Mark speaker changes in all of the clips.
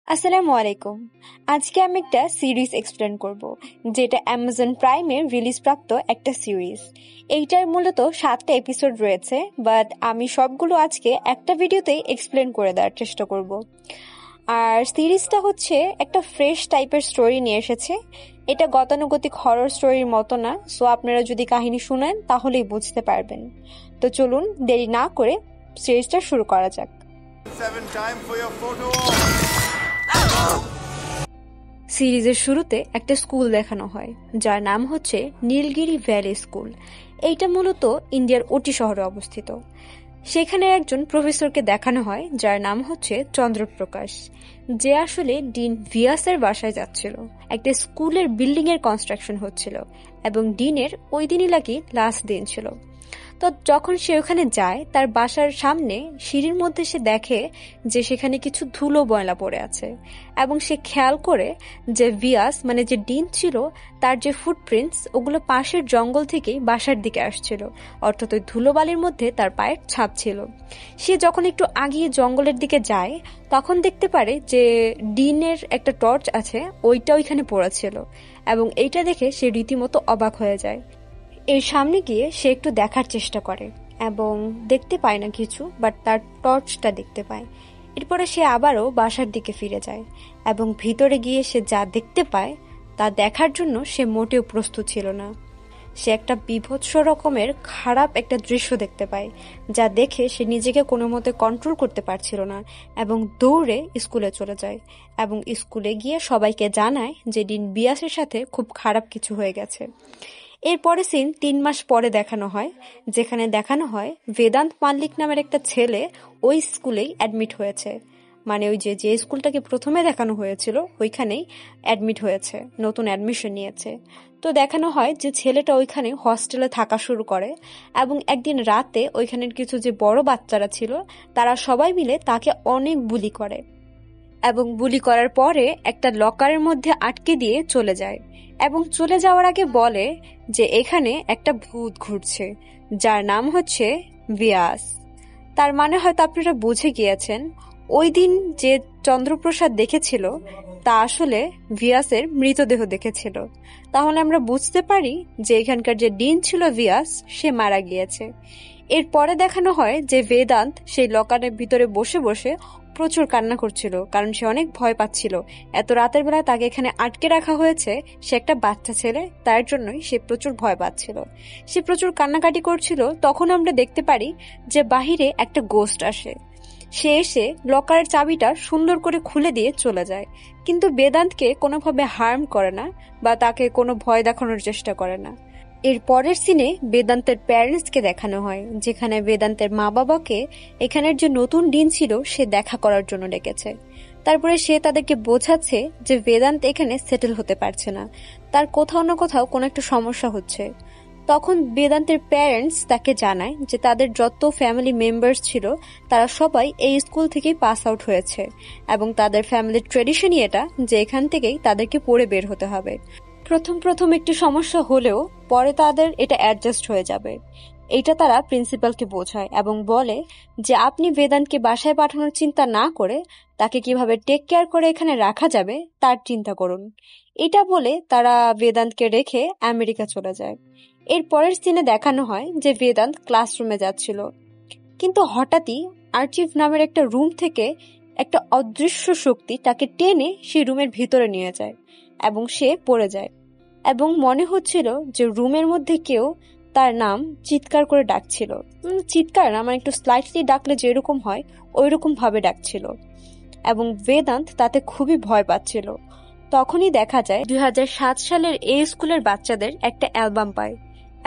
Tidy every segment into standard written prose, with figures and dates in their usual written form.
Speaker 1: আসসালামু আলাইকুম। আজকে আমি একটা সিরিজ এক্সপ্লেন করব, যেটা অ্যামাজন প্রাইমের রিলিজ প্রাপ্ত একটা সিরিজ। এইটার মূলত 7টা এপিসোড রয়েছে, বাট আমি সবগুলো আজকে একটা ভিডিওতেই এক্সপ্লেন করে দেওয়ার চেষ্টা করব। আর সিরিজটা হচ্ছে একটা ফ্রেশ টাইপের স্টোরি নিয়ে এসেছে। এটা গতানুগতিক হরর স্টোরির মতো না, সো আপনারা যদি কাহিনী শুনেন তাহলেই বুঝতে পারবেন। তো চলুন দেরি না করে সিরিজটা শুরু করা যাক। সিরিজের শুরুতে একটা স্কুল দেখানো হয়, যার নাম হচ্ছে নীলগিরি ভ্যালি স্কুল। এইটা মূলত ইন্ডিয়ার ওটি শহরে অবস্থিত। সেখানে একজন প্রফেসরকে দেখানো হয় যার নাম হচ্ছে চন্দ্রপ্রকাশ, যে আসলে ডিন ভিয়াসের বাসায় যাচ্ছিল। একটা স্কুলের বিল্ডিং এর কনস্ট্রাকশন হচ্ছিল এবং ডিনের ওই দিনই নাকি লাস্ট দিন ছিল। তো যখন সে ওখানে যায়, তার বাসার সামনে সিঁড়ির মধ্যে সে দেখে যে সেখানে কিছু ধুলো ময়লা পড়ে আছে, এবং সে খেয়াল করে যে ভিয়াস মানে যে ডিন ছিল তার যে ফুটপ্রিন্টস ওগুলো পাশের জঙ্গল থেকেই বাসার দিকে আসছিল, অর্থাৎ ওই ধুলোবালির মধ্যে তার পায়ের ছাপ ছিল। সে যখন একটু আগিয়ে জঙ্গলের দিকে যায়, তখন দেখতে পারে যে ডিনের একটা টর্চ আছে, ওইটা ওইখানে পড়েছিল, এবং এইটা দেখে সে রীতিমতো অবাক হয়ে যায়। এর সামনে গিয়ে সে একটু দেখার চেষ্টা করে এবং দেখতে পায় না কিছু, বাট তার টর্চটা দেখতে পায়। এরপরে সে আবারও বাসার দিকে ফিরে যায় এবং ভিতরে গিয়ে সে যা দেখতে পায় তা দেখার জন্য সে মোটেও প্রস্তুত ছিল না। সে একটা বীভৎস রকমের খারাপ একটা দৃশ্য দেখতে পায়, যা দেখে সে নিজেকে কোনো মতে কন্ট্রোল করতে পারছিল না এবং দৌড়ে স্কুলে চলে যায় এবং স্কুলে গিয়ে সবাইকে জানায় যে ডিন বিয়াসের সাথে খুব খারাপ কিছু হয়ে গেছে। এরপরে সিন 3 মাস পরে দেখানো হয়, যেখানে দেখানো হয় বেদান্ত মাল্লিক নামের একটা ছেলে ওই স্কুলেই অ্যাডমিট হয়েছে। মানে ওই যে স্কুলটাকে প্রথমে দেখানো হয়েছিল ওইখানেই অ্যাডমিট হয়েছে, নতুন অ্যাডমিশন নিয়েছে। তো দেখানো হয় যে ছেলেটা ওইখানে হস্টেলে থাকা শুরু করে এবং একদিন রাতে ওইখানের কিছু যে বড় বাচ্চারা ছিল তারা সবাই মিলে তাকে অনেক বুলি করে এবং বুলি করার পরে একটা লকারের মধ্যে আটকে দিয়ে চলে যায় এবং চলে যাওয়ার আগে বলে যে এখানে একটা ভূত ঘুরছে যার নাম হচ্ছে ভিয়াস। তার মানে হয়তো আপনারা বুঝে গিয়েছেন, ওই দিন যে চন্দ্রপ্রসাদ দেখেছিল তা আসলে ভিয়াসের মৃতদেহ দেখেছিল। তাহলে আমরা বুঝতে পারি যে এখানকার যে ডিন ছিল ভিয়াস, সে মারা গিয়েছে। এরপরে দেখানো হয় যে বেদান্ত সেই লকারের ভিতরে বসে বসে প্রচুর কান্না করছিল, কারণ সে অনেক ভয় পাচ্ছিল। এত রাতের বেলা তাকে এখানে আটকে রাখা হয়েছে, সে একটা বাচ্চা ছেলে, তার জন্যই সে প্রচুর ভয় পাচ্ছিল। সে প্রচুর কান্নাকাটি করছিল। তখন আমরা দেখতে পারি যে বাহিরে একটা গোস্ট আসে। সে এসে লকারের চাবিটা সুন্দর করে খুলে দিয়ে চলে যায়, কিন্তু বেদান্তকে কোনোভাবে হার্ম করে না বা তাকে কোনো ভয় দেখানোর চেষ্টা করে না। এর পরের সিনে বেদান্তের প্যারেন্টসকে দেখানো হয়, যেখানে বেদান্তের মা বাবাকে এখানের যে নতুন ডিন ছিল সে দেখা করার জন্য ডেকেছে। তারপরে সে তাদেরকে বোঝাচ্ছে যে বেদান্ত এখানে সেটেল হতে পারছে না, তার কোথাও না কোথাও কোনো একটা সমস্যা হচ্ছে। তখন বেদান্তের প্যারেন্টস তাকে জানায় যে তাদের যত ফ্যামিলি মেম্বার্স ছিল তারা সবাই এই স্কুল থেকেই পাস আউট হয়েছে এবং তাদের ফ্যামিলির ট্রেডিশনই এটা যে এখান থেকেই তাদেরকে পড়ে বের হতে হবে। প্রথম একটু সমস্যা হলেও পরে তাদের এটা অ্যাডজাস্ট হয়ে যাবে। এটা তারা প্রিন্সিপালকে বোঝায় এবং বলে যে আপনি বেদান্তকে বাসায় পাঠানোর চিন্তা না করে তাকে কিভাবে টেক কেয়ার করে এখানে রাখা যাবে তার চিন্তা করুন। এটা বলে তারা বেদান্তকে রেখে আমেরিকা চলে যায়। এর পরের সিনে দেখানো হয় যে বেদান্ত ক্লাসরুমে যাচ্ছিল, কিন্তু হঠাৎই আর্চিভ নামের একটা রুম থেকে একটা অদৃশ্য শক্তি তাকে টেনে সেই রুমের ভিতরে নিয়ে যায় এবং সে পড়ে যায় এবং মনে হচ্ছিল যে রুমের মধ্যে কেউ তার নাম চিৎকার করে ডাকছিল। চিৎকার না, মানে একটু স্লাইটলি ডাকলে যেরকম হয় ওইরকম ভাবে ডাকছিল এবং বেদান্ত তাতে খুবই ভয় পাচ্ছিল। তখনই দেখা যায় 2007 সালের এই স্কুলের বাচ্চাদের একটা অ্যালবাম পায়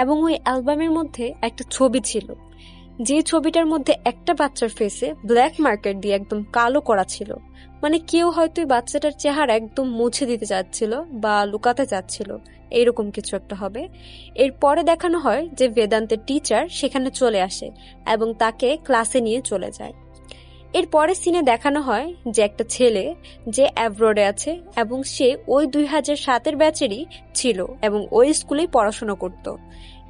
Speaker 1: এবং ওই অ্যালবামের মধ্যে একটা ছবি ছিল, যে ছবিটার মধ্যে একটা বাচ্চার ফেসে ব্ল্যাক মার্কার দিয়ে একদম কালো করা ছিল। মানে কেউ হয়তো ওই বাচ্চাটার চেহারা একদম মুছে দিতে চাচ্ছিল বা লুকাতে চাচ্ছিল, এইরকম কিছু একটা হবে। এরপরে দেখানো হয় যে বেদান্তের টিচার সেখানে চলে আসে এবং তাকে ক্লাসে নিয়ে চলে যায়। এরপরে সিনে দেখানো হয় যে একটা ছেলে যে অ্যাব্রোডে আছে এবং সে ওই 2007-এর ব্যাচেরই ছিল এবং ওই স্কুলেই পড়াশোনা করত,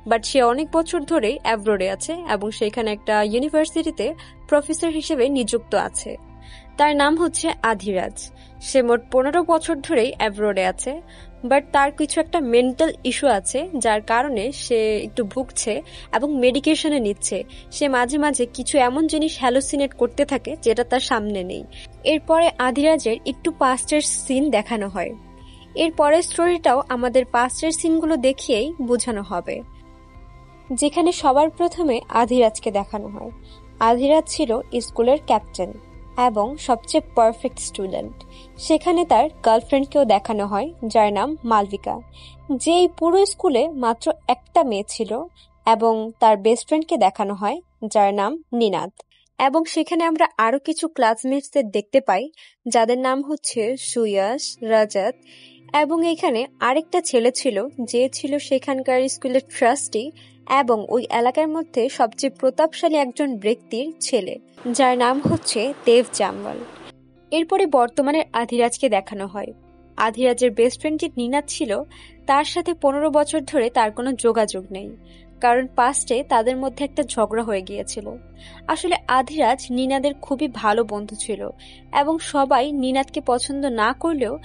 Speaker 1: বাট সে অনেক বছর ধরেই অ্যাব্রোডে আছে এবং সেখানে একটা ইউনিভার্সিটিতে প্রফেসর হিসেবে নিযুক্ত আছে। তার নাম হচ্ছে আধিরাজ। সে মোট 15 বছর ধরেই অ্যাব্রোডে আছে, বাট তার কিছু একটা মেন্টাল ইস্যু আছে যার কারণে সে একটু ভুগছে এবং মেডিকেশনে নিচ্ছে। সে মাঝে মাঝে কিছু এমন জিনিস হ্যালোসিনেট করতে থাকে যেটা তার সামনে নেই। এরপরে আধিরাজের একটু পাস্টের সিন দেখানো হয়। এর পরের স্টোরিটাও আমাদের পাস্টের সিনগুলো দেখিয়েই বোঝানো হবে, যেখানে সবার প্রথমে আধিরাজকে দেখানো হয়। আধিরাজ ছিল স্কুলের ক্যাপ্টেন এবং সবচেয়ে পারফেক্ট স্টুডেন্ট। সেখানে তার গার্লফ্রেন্ডকেও দেখানো হয় যার নাম মালবিকা, যে এই পুরো স্কুলে মাত্র একটা মেয়ে ছিল। এবং তার বেস্ট ফ্রেন্ডকে দেখানো হয় যার নাম নিনাদ। এবং সেখানে আমরা আরো কিছু ক্লাসমেটসদের দেখতে পাই যাদের নাম হচ্ছে সুয়াস, রাজাত। এবং এখানে আরেকটা ছেলে ছিল যে ছিল সেখানকার স্কুলের ট্রাস্টি এবং ওই এলাকার মধ্যে সবচেয়ে প্রতাপশালী একজন ব্যক্তির ছেলে, যার নাম হচ্ছে দেব জামওয়াল। এরপরে বর্তমানের আধিরাজকে দেখানো হয়। আধিরাজের বেস্ট ফ্রেন্ড যে নিনাদ ছিল, তার সাথে 15 বছর ধরে তার কোনো যোগাযোগ নেই, কারণ পাস্টে তাদের মধ্যে একটা ঝগড়া হয়ে গিয়েছিল। আসলে আধিরাজ নিনাদের খুবই ভালো বন্ধু ছিল এবং সবাই নিনাদকে পছন্দ না করলেও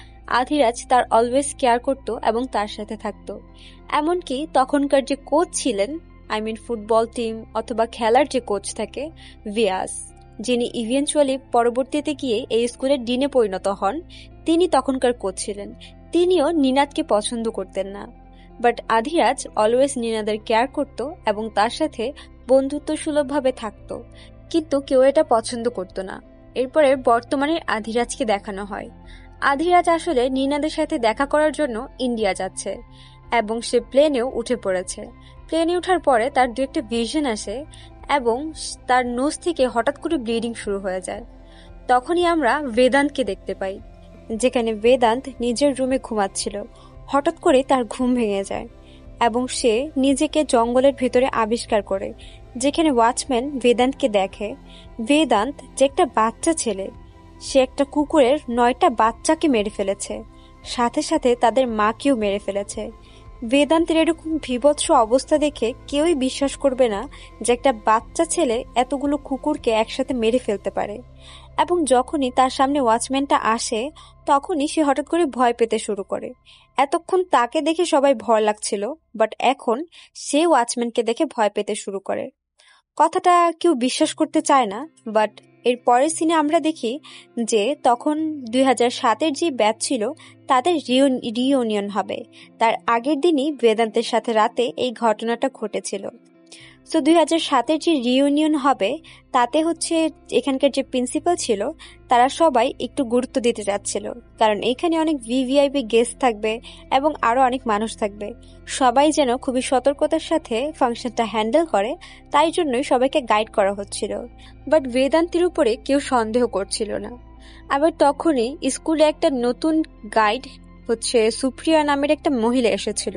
Speaker 1: আধিরাজ তার অলওয়েজ কেয়ার করত এবং তার সাথে থাকতো। এমনকি তখনকার যে কোচ ছিলেন, ফুটবল টিম অথবা খেলার যে কোচ থাকে ভিয়াস, যিনি ইভেনচুয়ালি পরবর্তীতে গিয়ে এই স্কুলের ডিনে পরিণত হন, তিনি তখনকার কোচ ছিলেন। তিনিও নিনাদকে পছন্দ করতেন না, বাট আধিরাজ অলওয়েজ নিনাদের কেয়ার করত এবং তার সাথে বন্ধুত্ব সুলভভাবে থাকত, কিন্তু কেউ এটা পছন্দ করত না। এরপরে বর্তমানের আধিরাজকে দেখানো হয়। আধিরাজ আসলে নিনাদের সাথে দেখা করার জন্য ইন্ডিয়া যাচ্ছে এবং সে প্লেনেও উঠে পড়েছে। প্লেনে ওঠার পরে তার দু একটা ভিশন আসে এবং তার নোজ থেকে হঠাৎ করে ব্লিডিং শুরু হয়ে যায়। তখনই আমরা বেদান্তকে দেখতে পাই, যেখানে বেদান্ত নিজের রুমে ঘুমাচ্ছিল। হঠাৎ করে তার ঘুম ভেঙে যায় এবং সে নিজেকে জঙ্গলের ভেতরে আবিষ্কার করে, যেখানে ওয়াচম্যান বেদান্তকে দেখে। বেদান্ত যে একটা বাচ্চা ছেলে, সে একটা কুকুরের 9টা বাচ্চাকে মেরে ফেলেছে, সাথে সাথে তাদের মাকেও মেরে ফেলেছে। বেদান্তের এরকম বীভৎস অবস্থা দেখে কেউই বিশ্বাস করবে না যে একটা বাচ্চা ছেলে এতগুলো কুকুরকে একসাথে মেরে ফেলতে পারে। এবং যখনই তার সামনে ওয়াচম্যানটা আসে, তখনই সে হঠাৎ করে ভয় পেতে শুরু করে। এতক্ষণ তাকে দেখে সবাই ভয় লাগছিল, বাট এখন সে ওয়াচম্যানকে দেখে ভয় পেতে শুরু করে। কথাটা কেউ বিশ্বাস করতে চায় না, বাট এর পরের সিনে আমরা দেখি যে তখন 2007-এর যে ব্যাচ ছিল তাদের রিইউনিয়ন হবে। তার আগের দিনই বেদান্তের সাথে রাতে এই ঘটনাটা ঘটেছিল। সো 2007-এর যে রিইউনিয়ন হবে, তাতে হচ্ছে এখানকার যে প্রিন্সিপাল ছিল তারা সবাই একটু গুরুত্ব দিতে চাচ্ছিল, কারণ এখানে অনেক ভিভিআইপি গেস্ট থাকবে এবং আরো অনেক মানুষ থাকবে। সবাই যেন খুবই সতর্কতার সাথে ফাংশনটা হ্যান্ডেল করে, তাই জন্যই সবাইকে গাইড করা হচ্ছিল। বাট বেদান্তের উপরে কেউ সন্দেহ করছিল না। আবার তখনই স্কুলে একটা নতুন গাইড হচ্ছে সুপ্রিয়া নামের একটা মহিলা এসেছিল,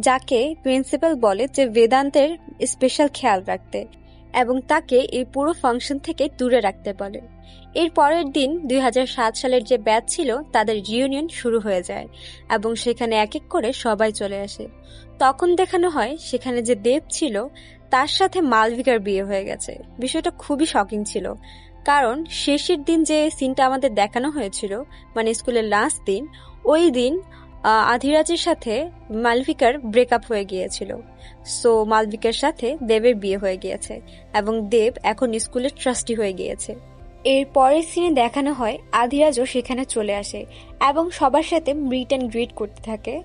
Speaker 1: যাকে প্রিন্সিপাল বলে যে বেদান্তের স্পেশাল খেয়াল রাখতে এবং তাকে এই পুরো ফাংশন থেকে দূরে রাখতে বলে। এর পরের দিন 2007 সালের যে ব্যাচ ছিল তাদের রিউনিয়ন শুরু হয়ে যায় এবং সেখানে এক এক করে সবাই চলে আসে। তখন দেখানো হয় সেখানে যে দেব ছিল তার সাথে মালবিকার বিয়ে হয়ে গেছে। বিষয়টা খুবই শকিং ছিল, কারণ শেষের দিন যে সিনটা আমাদের দেখানো হয়েছিল, মানে স্কুলের লাস্ট দিন, ওই দিন আধিরাজের সাথে মালবিকার ব্রেকআপ হয়ে গিয়েছিল। সো মালবিকার সাথে দেবের বিয়ে হয়ে গিয়েছে এবং দেব এখন স্কুলের ট্রাস্টি হয়ে গিয়েছে। এর পরের সিনে দেখানো হয় আধিরাজও সেখানে চলে আসে এবং সবার সাথে মিট অ্যান্ড গ্রিট করতে থাকে।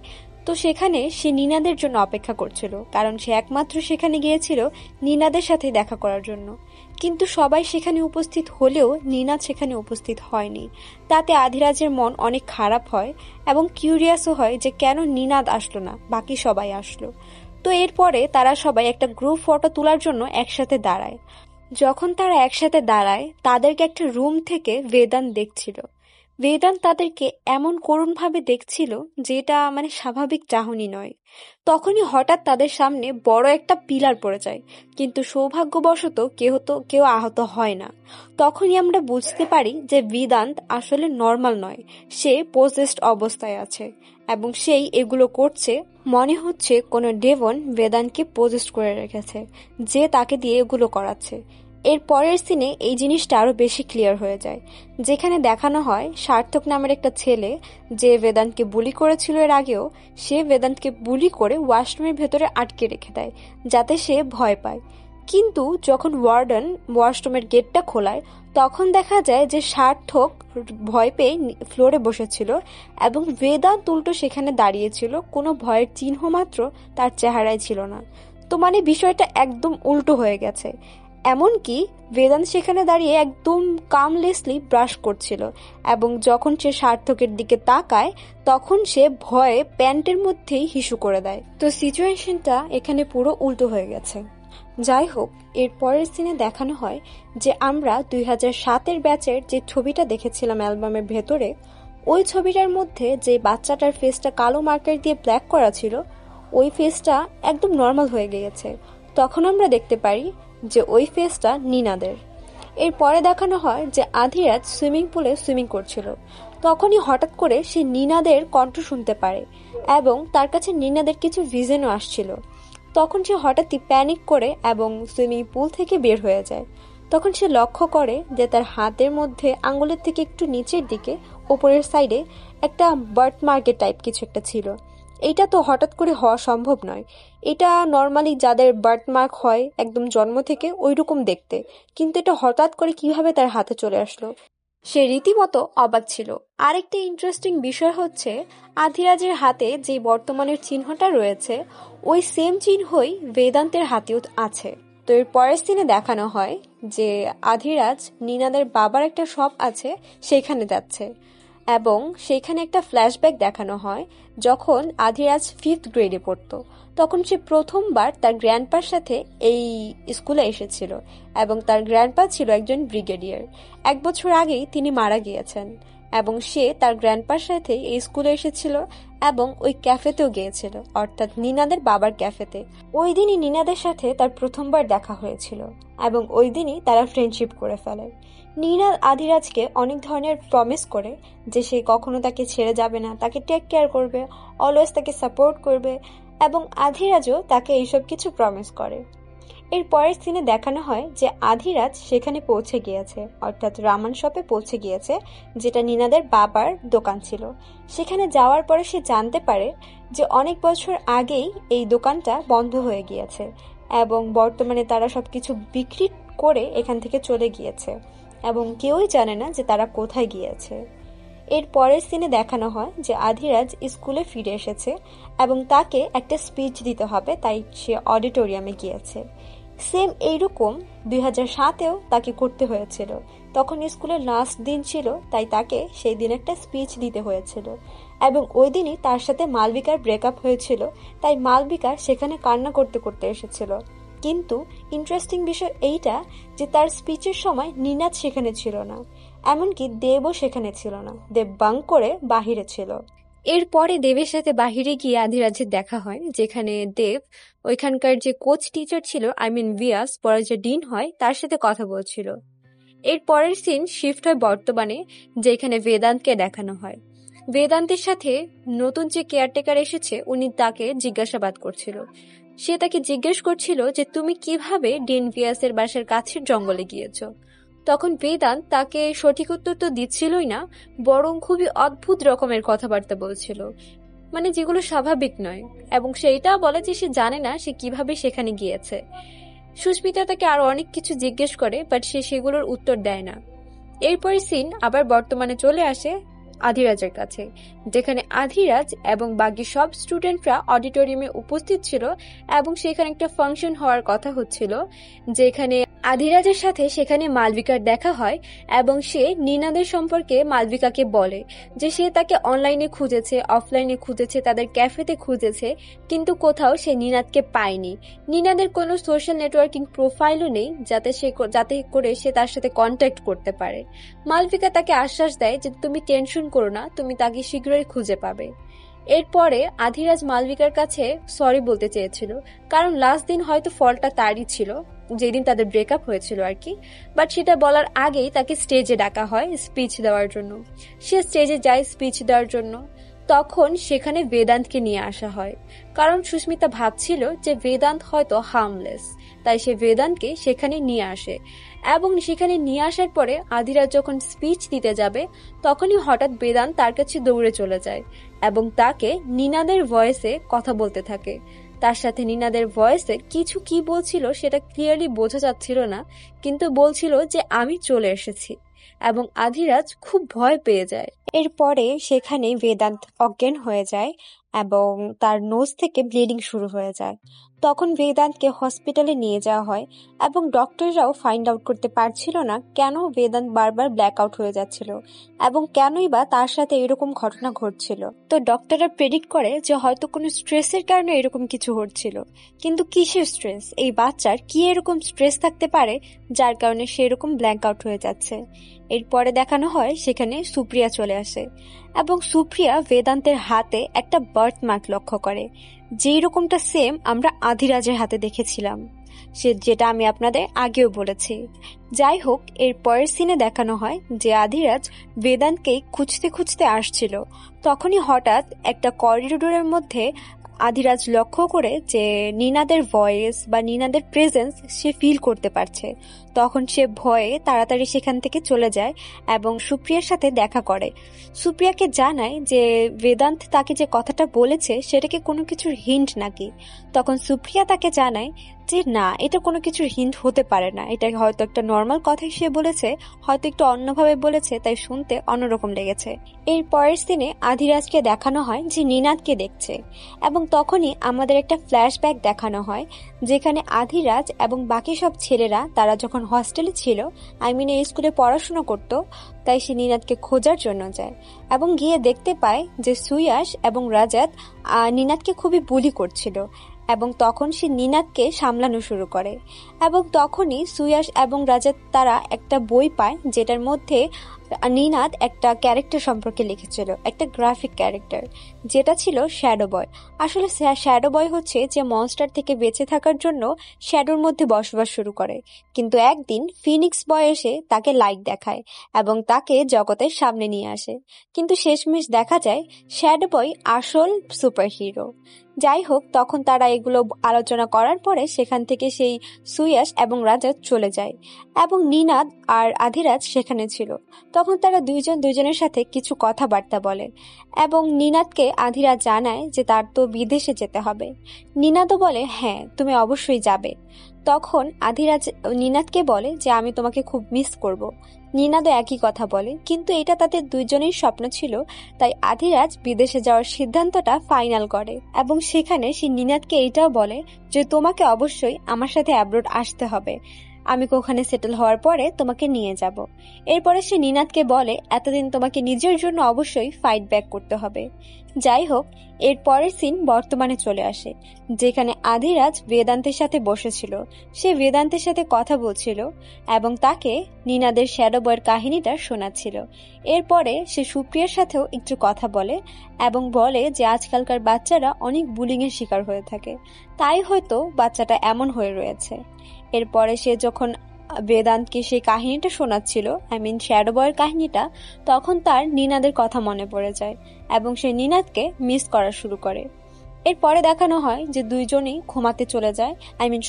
Speaker 1: তো সেখানে সে নিনাদের জন্য অপেক্ষা করছিল, কারণ সে একমাত্র সেখানে গিয়েছিল নিনাদের সাথে দেখা করার জন্য। কিন্তু সবাই সেখানে উপস্থিত হলেও নিনাদ সেখানে উপস্থিত হয়নি। তাতে আধিরাজের মন অনেক খারাপ হয় এবং কিউরিয়াসও হয় যে কেন নিনাদ আসলো না, বাকি সবাই আসলো। তো এরপরে তারা সবাই একটা গ্রুপ ফটো তোলার জন্য একসাথে দাঁড়ায়। যখন তারা একসাথে দাঁড়ায়, তাদেরকে একটা রুম থেকে বেদান্ত দেখছিল। বেদান্ত তাদেরকে এমন করুণভাবে দেখছিল যেটা স্বাভাবিক চাহনি নয়। তখনই হঠাৎ তাদের সামনে বড় একটা পিলার পড়ে যায়, কিন্তু সৌভাগ্যবশত কেউ আহত হয় না। তখনই আমরা বুঝতে পারি যে বেদান্ত আসলে নর্মাল নয়, সে পজেসড অবস্থায় আছে এবং সেই এগুলো করছে। মনে হচ্ছে কোনো ডেমন বেদান্তকে পজেসড করে রেখেছে, যে তাকে দিয়ে এগুলো করাচ্ছে। এর পরের সিনে এই জিনিসটা আরো বেশি ক্লিয়ার হয়ে যায়, যেখানে দেখানো হয় সার্থক নামের একটা ছেলে যে বেদান্তকে বুলি করেছিল এর আগেও, সে বেদান্তকে বুলি করে ওয়াশরুমের ভেতরে আটকে রেখে দেয় যাতে সে ভয় পায়। কিন্তু যখন ওয়ার্ডেন ওয়াশরুমের গেটটা খোলায় তখন দেখা যায় যে সার্থক ভয় পেয়ে ফ্লোরে বসেছিল এবং বেদান্ত উল্টো সেখানে দাঁড়িয়েছিল, কোনো ভয়ের চিহ্ন মাত্র তার চেহারায় ছিল না। তো মানে বিষয়টা একদম উল্টো হয়ে গেছে। এমনকি বেদান্ত সেখানে দাঁড়িয়ে একদম কামলেসলি ব্রাশ করছিল এবং যখন সে সার্থকের দিকে তাকায় তখন সে ভয়ে প্যান্টের মধ্যেই হিসু করে দেয়। তো সিচুয়েশনটা এখানে পুরো উল্টো হয়ে গেছে। যাই হোক, এর পরের সিনে দেখানো হয় যে আমরা 2007-এর ব্যাচের যে ছবিটা দেখেছিলাম অ্যালবামের ভেতরে, ওই ছবিটার মধ্যে যে বাচ্চাটার ফেসটা কালো মার্কার দিয়ে ব্ল্যাক করা ছিল ওই ফেসটা একদম নর্মাল হয়ে গিয়েছে। তখন আমরা দেখতে পারি যে ওই ফেসটা নিনাদের। এরপরে দেখানো হয় যে আধিরাজ সুইমিং পুলে সুইমিং করছিল, তখনই হঠাৎ করে সে নিনাদের কণ্ঠ শুনতে পারে এবং তার কাছে নিনাদের কিছু ভিশনও আসছিল। তখন সে হঠাৎই প্যানিক করে এবং সুইমিং পুল থেকে বের হয়ে যায়। তখন সে লক্ষ্য করে যে তার হাতের মধ্যে আঙ্গুলের থেকে একটু নিচের দিকে ওপরের সাইডে একটা বার্থ মার্কের টাইপ কিছু একটা ছিল। এইটা তো হঠাৎ করে হওয়া সম্ভব নয়, এটা নর্মালি যাদের বার্থ মার্ক হয় একদম জন্ম থেকে ওই রকম দেখতে, কিন্তু এটা হঠাৎ করে কিভাবে তার হাতে চলে আসলো, সে রীতিমতো অবাক ছিল। আরেকটা ইন্টারেস্টিং বিষয় হচ্ছে আধিরাজের হাতে যে বর্তমানের চিহ্নটা রয়েছে ওই সেম চিহ্নই বেদান্তের হাতেও আছে। তো এর পরের সিনে দেখানো হয় যে আধিরাজ নিনাদের বাবার একটা শপ আছে সেখানে যাচ্ছে এবং সেখানে একটা ফ্ল্যাশব্যাক দেখানো হয় যখন আধিরাজ 5th গ্রেডে পড়তো। তখন সে প্রথমবার তার গ্র্যান্ডপার সাথে এই স্কুলে এসেছিল এবং তার গ্র্যান্ডপা ছিল একজন ব্রিগেডিয়ার। 1 বছর আগেই তিনি মারা গিয়েছেন এবং সে তার গ্র্যান্ডপার সাথে এই স্কুলে এসেছিল এবং ওই ক্যাফেতেও গিয়েছিল, অর্থাৎ নিনাদের বাবার ক্যাফেতে। ওই দিনই নিনাদের সাথে তার প্রথমবার দেখা হয়েছিল এবং ওই দিনই তারা ফ্রেন্ডশিপ করে ফেলে। নীনা আধিরাজকে অনেক ধরনের প্রমিস করে যে সে কখনো তাকে ছেড়ে যাবে না, তাকে টেক কেয়ার করবে, অলওয়েজ তাকে সাপোর্ট করবে এবং আধিরাজও তাকে এইসব কিছু প্রমিস করে। এর পরের সিনে দেখানো হয় যে আধিরাজ সেখানে পৌঁছে গিয়েছে, অর্থাৎ রামান শপে পৌঁছে গিয়েছে যেটা নিনাদের বাবার দোকান ছিল। সেখানে যাওয়ার পরে সে জানতে পারে যে অনেক বছর আগেই এই দোকানটা বন্ধ হয়ে গিয়েছে এবং বর্তমানে তারা সবকিছু বিক্রি করে এখান থেকে চলে গিয়েছে এবং কেউই জানে না যে তারা কোথায় গিয়েছে। এর পরের সিনে দেখানো হয় যে আধিরাজ স্কুলে ফিরে এসেছে এবং তাকে একটা স্পিচ দিতে হবে, তাই সে অডিটোরিয়ামে গিয়েছে। সেম এইরকম 2007-এও তাকে করতে হয়েছিল, তখন স্কুলের লাস্ট দিন ছিল, তাই তাকে সেই দিন একটা স্পিচ দিতে হয়েছিল এবং ওই দিনই তার সাথে মালবিকার ব্রেকআপ হয়েছিল, তাই মালবিকা সেখানে কান্না করতে করতে এসেছিল। কিন্তু ইন্টারেস্টিং বিষয় এইটা যে তার স্পিচের সময় নিনাদ সেখানে ছিল না, এমনকি দেবও সেখানে ছিল না, দেব বাঙ্ক করে বাহিরে ছিল। এরপরে দেবের সাথে বাহিরে গিয়ে আধিরাজের দেখা হয়, যেখানে দেব ওইখানকার যে কোচ টিচার ছিল, ভিয়াস পরে যে ডিন হয়, তার সাথে কথা বলছিল। এর পরের সিন শিফট হয় বর্তমানে, যেখানে বেদান্তকে দেখানো হয়। বেদান্তের সাথে নতুন যে কেয়ারটেকার এসেছে উনি তাকে জিজ্ঞাসাবাদ করছিল। সে তাকে জিজ্ঞেস করছিল যে তুমি কিভাবে ডিন ভিয়াসের বাসার কাছের জঙ্গলে গিয়েছ। তখন বেদান্ত তাকে সঠিক উত্তর তো দিচ্ছিলই না, বরং খুবই অদ্ভুত রকমের কথাবার্তা বলছিল, মানে যেগুলো স্বাভাবিক নয়, এবং সেইটা বলে যে সে জানে না সে কিভাবে সেখানে গিয়েছে। সুস্মিতা তাকে আরো অনেক কিছু জিজ্ঞেস করে, বাট সে সেগুলোর উত্তর দেয় না। এরপরে সিন আবার বর্তমানে চলে আসে আধিরাজের কাছে, যেখানে আধিরাজ এবং বাকি সব স্টুডেন্টরা অডিটোরিয়ামে উপস্থিত ছিল এবং সেখানে একটা ফাংশন হওয়ার কথা হচ্ছিল, যেখানে আধিরাজের সাথে সেখানে মালবিকার দেখা হয় এবং সে নিনাদের সম্পর্কে মালবিকাকে বলে যে সে তাকে অনলাইনে খুঁজেছে, অফলাইনে খুঁজেছে, তাদের ক্যাফেতে খুঁজেছে, কিন্তু কোথাও সে নিনাদকে পায়নি। নিনাদের কোনো সোশ্যাল নেটওয়ার্কিং প্রোফাইলও নেই যাতে করে সে তার সাথে কন্ট্যাক্ট করতে পারে। মালবিকা তাকে আশ্বাস দেয় যে তুমি টেনশন করো না, তুমি তাকে শীঘ্রই খুঁজে পাবে। এরপরে আধিরাজ মালবিকার কাছে সরি বলতে চেয়েছিল, কারণ লাস্ট দিন হয়তো ফলটা তারই ছিল, যেদিন তাদের ব্রেকআপ হয়েছিল আর কি, বাট সেটা বলার আগেই তাকে স্টেজে ডাকা হয় স্পিচ দেওয়ার জন্য। সে স্টেজে যায় স্পিচ দেওয়ার জন্য, তখন সেখানে বেদান্তকে নিয়ে আসা হয়, কারণ সুস্মিতা ভাবছিল যে বেদান্ত হয়তো হার্মলেস, তাই সে বেদান্তকে সেখানে নিয়ে আসে এবং সেখানে নিয়ে আসার পরে আধিরাজ যখন স্পিচ দিতে যাবে তখনই হঠাৎ বেদান্ত তার কাছে দৌড়ে চলে যায় এবং তাকে নিনাদের ভয়েসে কথা বলতে থাকে। তার সাথে নিনাদের ভয়েসে কিছু কি বলছিল সেটা ক্লিয়ারলি বোঝা যাচ্ছিল না, কিন্তু বলছিল যে আমি চলে এসেছি এবং আধিরাজ খুব ভয় পেয়ে যায়। এরপরে সেখানে বেদান্ত অজ্ঞান হয়ে যায় এবং তার নোজ থেকে ব্লিডিং শুরু হয়ে যায়। তখন বেদান্তকে হসপিটালে নিয়ে যাওয়া হয় এবং ডক্টররাও ফাইন্ড আউট করতে পারছিল না কেন বেদান্ত বারবার ব্ল্যাক আউট হয়ে যাচ্ছিল এবং কেনই বা তার সাথে এরকম ঘটনা ঘটছিল। তো ডক্টররা প্রেডিক্ট করে যে হয়তো কোনো স্ট্রেসের কারণে এরকম কিছু হচ্ছিল, কিন্তু কিসের স্ট্রেস, এই বাচ্চার কি এরকম স্ট্রেস থাকতে পারে যার কারণে সে এরকম ব্ল্যাক আউট হয়ে যাচ্ছে। এরপরে দেখানো হয় সেখানে সুপ্রিয়া চলে আসে এবং সুপ্রিয়া বেদান্তের হাতে একটা বার্থ মার্ক লক্ষ্য করে, যেই রকমটা সেম আমরা আধিরাজের হাতে দেখেছিলাম, যেটা আমি আপনাদের আগেও বলেছি। যাই হোক, এর পরের সিনে দেখানো হয় যে আধিরাজ বেদান্তকে খুঁজতে খুঁজতে আসছিল। তখনই হঠাৎ একটা করিডোরের মধ্যে আধিরাজ লক্ষ্য করে যে নিনাদের ভয়েস বা নিনাদের প্রেজেন্স সে ফিল করতে পারছে। তখন সে ভয়ে তাড়াতাড়ি সেখান থেকে চলে যায় এবং সুপ্রিয়ার সাথে দেখা করে। সুপ্রিয়াকে জানায় যে বেদান্ত তাকে যে কথাটা বলেছে সেটাকে কোনো কিছুর হিন্ট নাকি। তখন সুপ্রিয়া তাকে জানায় যে না, এটা কোনো কিছুর হিন্ট হতে পারে না, এটা হয়তো একটা নর্মাল কথাই সে বলেছে, হয়তো একটু অন্যভাবে বলেছে, তাই শুনতে অন্যরকম লেগেছে। এর পরের দিনে আধিরাজকে দেখানো হয় যে নিনাদকে দেখছে এবং তখনই আমাদের একটা ফ্ল্যাশব্যাক দেখানো হয় যেখানে আধিরাজ এবং বাকি সব ছেলেরা তারা যখন হস্টেলে ছিল, এই স্কুলে পড়াশোনা করত, তাই সে নিনাদকে খোঁজার জন্য যায় এবং গিয়ে দেখতে পায় যে সুয়াস এবং রাজাত নিনাদকে খুবই বুলি করছিল এবং তখন সে নিনাদকে সামলানো শুরু করে এবং তখনই সুয়াস এবং রাজাত তারা একটা বই পায় যেটার মধ্যে নিনাদ একটা ক্যারেক্টার সম্পর্কে লিখেছিল, একটা গ্রাফিক ক্যারেক্টার, যেটা ছিল শ্যাডো বয়। আসলে শ্যাডো বয় হচ্ছে যে মনস্টার থেকে বেঁচে থাকার জন্য শ্যাডোর মধ্যে বসবাস শুরু করে, কিন্তু একদিন ফিনিক্স বয় এসে তাকে লাইট দেখায় এবং তাকে জগতের সামনে নিয়ে আসে, কিন্তু শেষমেশ দেখা যায় শ্যাডো বয় আসল সুপার হিরো। যাই হোক, তখন তারা এগুলো আলোচনা করার পরে সেখান থেকে সেই সুয়াস এবং রাজাত চলে যায় এবং নিনাদ আর আধিরাজ সেখানে ছিল। তখন তারা দুইজনের সাথে কিছু কথাবার্তা বলে এবং নিনাদকে আধিরাজ জানায় যে তার তো বিদেশে যেতে হবে। নিনাদও বলে হ্যাঁ, তুমি অবশ্যই যাবে। তখন আধিরাজ নিনাদকে বলে যে আমি তোমাকে খুব মিস করব। নিনাদও একই কথা বলে, কিন্তু এটা তাদের দুইজনের স্বপ্ন ছিল, তাই আধিরাজ বিদেশে যাওয়ার সিদ্ধান্তটা ফাইনাল করে এবং সেখানে সে নিনাদকে এটাও বলে যে তোমাকে অবশ্যই আমার সাথে অ্যাব্রোড আসতে হবে, আমি ওখানে সেটেল হওয়ার পরে তোমাকে নিয়ে যাব। এরপরে সে নিনাদকে বলে এতদিন তোমাকে নিজের জন্য অবশ্যই ফাইট ব্যাক করতে হবে। যাই হোক, এর পরের সিন বর্তমানে চলে আসে যেখানে আধিরাজ বেদান্তের সাথে বসেছিল। সে বেদান্তের সাথে কথা বলছিল এবং তাকে নিনাদের শ্যাডো বয়ের কাহিনীটা শোনাচ্ছিল। এরপরে সে সুপ্রিয়ার সাথেও একটু কথা বলে এবং বলে যে আজকালকার বাচ্চারা অনেক বুলিং এর শিকার হয়ে থাকে, তাই হয়তো বাচ্চাটা এমন হয়ে রয়েছে। এরপরে সে যখন বেদান্তকে সেই কাহিনীটা শোনাচ্ছিল, শ্যাডো বয়ের কাহিনীটা, তখন তার নিনাদের কথা মনে পড়ে যায় এবং সে নিনাদকে মিস করা শুরু করে। এরপরে দেখানো হয় যে দুইজনই ঘুমাতে চলে যায়,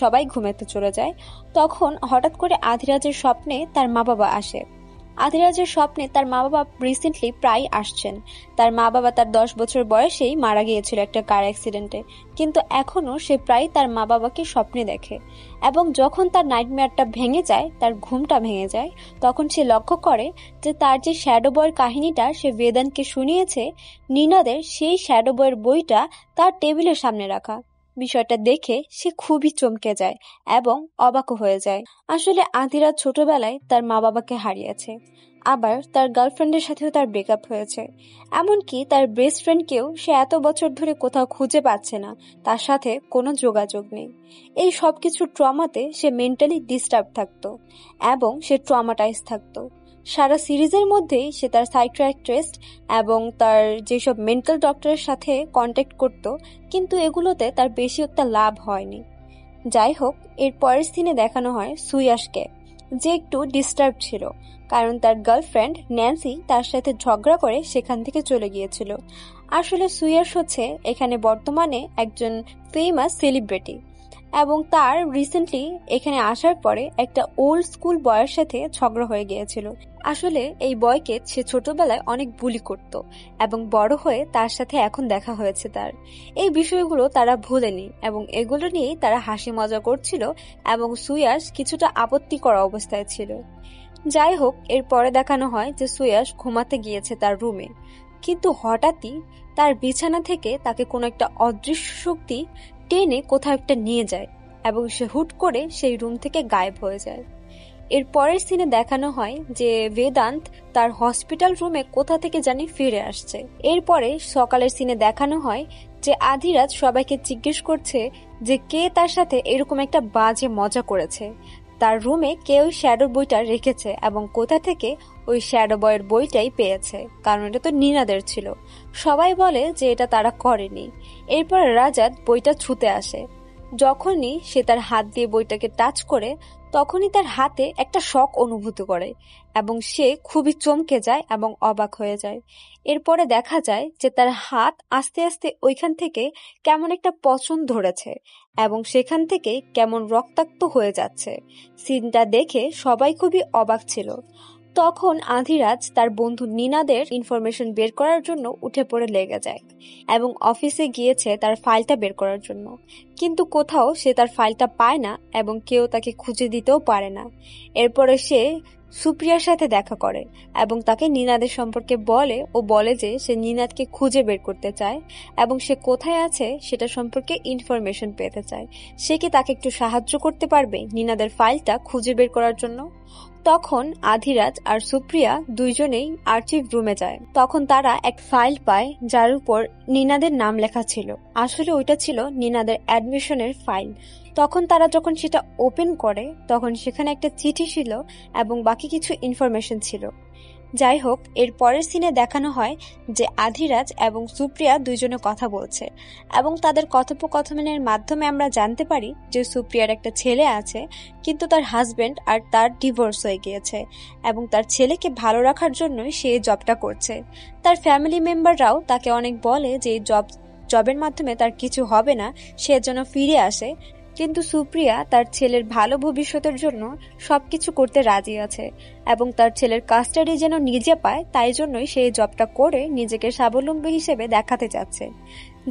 Speaker 1: সবাই ঘুমাতে চলে যায়। তখন হঠাৎ করে আধিরাজের স্বপ্নে তার মা বাবা আসে। আধিরাজের স্বপ্নে তার মা বাবা রিসেন্টলি প্রায় আসছেন। তার মা বাবা তার 10 বছর বয়সেই মারা গিয়েছিল একটা কার অ্যাক্সিডেন্টে, কিন্তু এখনো সে প্রায় তার মা বাবাকে স্বপ্নে দেখে এবং যখন তার নাইটমেয়ারটা ভেঙে যায়, তার ঘুমটা ভেঙে যায়, তখন সে লক্ষ্য করে যে তার যে শ্যাডো বয়ের কাহিনীটা সে বেদান্তকে শুনিয়েছে, নিনাদের সেই শ্যাডো বয়ের বইটা তার টেবিলের সামনে রাখা। বিষয়টা দেখে সে খুবই চমকে যায় এবং অবাক হয়ে যায়। আসলে আধিরাজ ছোটবেলায় তার মা বাবাকে হারিয়েছে, আবার তার গার্লফ্রেন্ডের সাথেও তার ব্রেকআপ হয়েছে, এমনকি তার বেস্ট ফ্রেন্ডকেও সে এত বছর ধরে কোথাও খুঁজে পাচ্ছে না, তার সাথে কোনো যোগাযোগ নেই। এই সব কিছু ট্রমাতে সে মেন্টালি ডিস্টার্ব থাকতো এবং সে ট্রমাটাইজ থাকতো। সারা সিরিজের মধ্যেই সে তার সাইকিয়াট্রিস্ট এবং তার যেসব মেন্টাল ডক্টরের সাথে কন্ট্যাক্ট করত, কিন্তু এগুলোতে তার বেশি একটা লাভ হয়নি। যাই হোক, এর পরের সিনে দেখানো হয় সুয়াসকে, যে একটু ডিস্টার্ব ছিল কারণ তার গার্লফ্রেন্ড ন্যান্সি তার সাথে ঝগড়া করে সেখান থেকে চলে গিয়েছিল। আসলে সুয়াস হচ্ছে এখানে বর্তমানে একজন ফেমাস সেলিব্রিটি এবং তার রিসেন্টলি এখানে আসার পরে একটা ওল্ড স্কুল বয়ের সাথে ঝগড়া হয়ে গিয়েছিল। আসলে এই বয়কে সে ছোটবেলায় অনেক বুলি করত এবং বড় হয়ে তার সাথে এখন দেখা হয়েছে তার। এই বিষয়গুলো তারা ভুলেনি এবং এগুলো নিয়েই তারা হাসি মজা করছিল এবং সুয়াস কিছুটা আপত্তিকর অবস্থায় ছিল। যাই হোক, এরপরে দেখানো হয় যে সুয়াস ঘুমাতে গিয়েছে তার রুমে, কিন্তু হঠাৎই তার বিছানা থেকে তাকে কোনো একটা অদৃশ্য শক্তি টেনে কোথাও একটা নিয়ে যায় এবং সে হুট করে সেই রুম থেকে গায়েব হয়ে যায়। এর পরের সিনে দেখানো হয় যে বেদান্ত তার হসপিটাল রুমে কোথা থেকে জানি ফিরে আসছে। এরপরে সকালের সিনে দেখানো হয় যে আধিরাজ সবাইকে জিজ্ঞেস করছে যে কে তার সাথে এরকম একটা বাজে মজা করেছে। তার রুমে কেউ শ্যাডো বইটা রেখেছে এবং কোথা থেকে ওই শ্যাডো বয়ের বইটাই পেয়েছে, কারণ এটা তো নীনাদের ছিল। সবাই বলে যে এটা তারা করেনি। এরপর রাজাত বইটা ছুঁতে আসে। যখনই সে তার হাত দিয়ে বইটাকে টাচ করে তখনই তার হাতে একটা শক অনুভূত করে এবং সে খুবই চমকে যায় এবং অবাক হয়ে যায়। এরপরে দেখা যায় যে তার হাত আস্তে আস্তে ওইখান থেকে কেমন একটা পছন্দ ধরেছে এবং সেখান থেকে কেমন রক্তাক্ত হয়ে যাচ্ছে। সিনটা দেখে সবাই খুবই অবাক ছিল। তখন আধিরাজ তার বন্ধু নীনাদের ইনফরমেশন বের করার জন্য উঠে পড়ে লেগে যায় এবং অফিসে গিয়েছে তার ফাইলটা বের করার জন্য, কিন্তু কোথাও সে তার ফাইলটা পায় না এবং কেউ তাকে খুঁজে দিতেও পারে না। এরপরে সে সুপ্রিয়ার সাথে দেখা করে এবং তাকে নীনাদের সম্পর্কে বলে ও বলে যে সে নীনাদকে খুঁজে বের করতে চায় এবং সে কোথায় আছে সেটা সম্পর্কে ইনফরমেশন পেতে চায়। সে কি তাকে একটু সাহায্য করতে পারবে নীনাদের ফাইলটা খুঁজে বের করার জন্য? তখন আধিরাজ আর সুপ্রিয়া দুইজনেই আর্চিভ রুমে যায়। তখন তারা এক ফাইল পায় যার উপর নীনাদের নাম লেখা ছিল। আসলে ওইটা ছিল নীনাদের অ্যাডমিশনের ফাইল। তখন তারা যখন সেটা ওপেন করে তখন সেখানে একটা চিঠি ছিল এবং বাকি কিছু ইনফরমেশন ছিল। যাই হোক, এর পরের সিনে দেখানো হয় যে আধিরাজ এবং সুপ্রিয়া দুইজনে কথা বলছে এবং তাদের কথোপকথনের মাধ্যমে আমরা জানতে পারি যে সুপ্রিয়ার একটা ছেলে আছে, কিন্তু তার হাজবেন্ড আর তার ডিভোর্স হয়ে গিয়েছে এবং তার ছেলেকে ভালো রাখার জন্যই সে জবটা করছে। তার ফ্যামিলি মেম্বাররাও তাকে অনেক বলে যে জবের মাধ্যমে তার কিছু হবে না, সে যেন ফিরে আসে, কিন্তু সুপ্রিয়া তার ছেলের ভালো ভবিষ্যতের জন্য সবকিছু করতে রাজি আছে এবং তার ছেলের কাস্টাডি যেন নিজে পায়, তাই জন্যই সেই জবটা করে নিজেকে স্বাবলম্বী হিসেবে দেখাতে চাচ্ছে।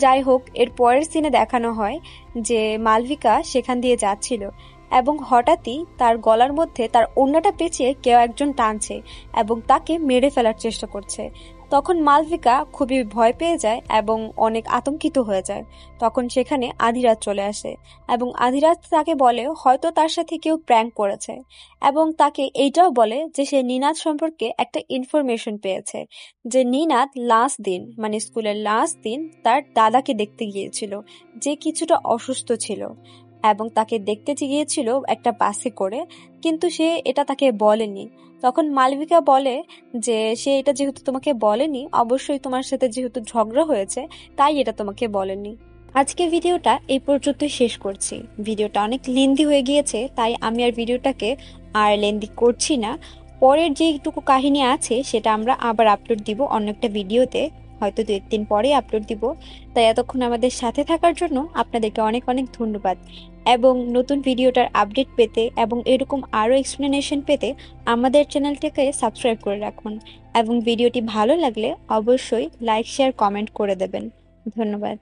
Speaker 1: যাই হোক, এর পরের সিনে দেখানো হয় যে মালবিকা সেখান দিয়ে যাচ্ছিল এবং হঠাৎই তার গলার মধ্যে তার ওড়নাটা পেঁচিয়ে কেউ একজন টানছে এবং তাকে মেরে ফেলার চেষ্টা করছে। তখন মালবিকা খুবই ভয় পেয়ে যায় এবং অনেক আতঙ্কিত হয়ে যায়। তখন সেখানে আধিরাজ চলে আসে এবং আধিরাজ তাকে বলে হয়তো তার সাথে কেউ প্র্যাঙ্ক করেছে এবং তাকে এইটাও বলে যে সে নীনাদ সম্পর্কে একটা ইনফরমেশন পেয়েছে, যে নীনাদ লাস্ট দিন মানে স্কুলের লাস্ট দিন তার দাদাকে দেখতে গিয়েছিল যে কিছুটা অসুস্থ ছিল এবং তাকে দেখতে গিয়েছিল একটা বাসে করে, কিন্তু সে এটা তাকে বলেনি। তখন মালবিকা বলে যে সে এটা যেহেতু তোমাকে বলেনি, অবশ্যই তোমার সাথে যেহেতু ঝগড়া হয়েছে তাই এটা তোমাকে বলেনি। আজকে ভিডিওটা এই পর্যন্তই শেষ করছি। ভিডিওটা অনেক লেন্দি হয়ে গিয়েছে, তাই আমি আর ভিডিওটাকে আর লেন্দি করছি না। পরের যেটুকু কাহিনী আছে সেটা আমরা আবার আপলোড দিব অন্য একটা ভিডিওতে, হয়তো 2-1 দিন পরে আপলোড দিব। তাই এতক্ষণ আমাদের সাথে থাকার জন্য আপনাদেরকে অনেক অনেক ধন্যবাদ এবং নতুন ভিডিওটার আপডেট পেতে এবং এরকম আরও এক্সপ্লেনেশন পেতে আমাদের চ্যানেলটাকে সাবস্ক্রাইব করে রাখুন এবং ভিডিওটি ভালো লাগলে অবশ্যই লাইক শেয়ার কমেন্ট করে দেবেন। ধন্যবাদ।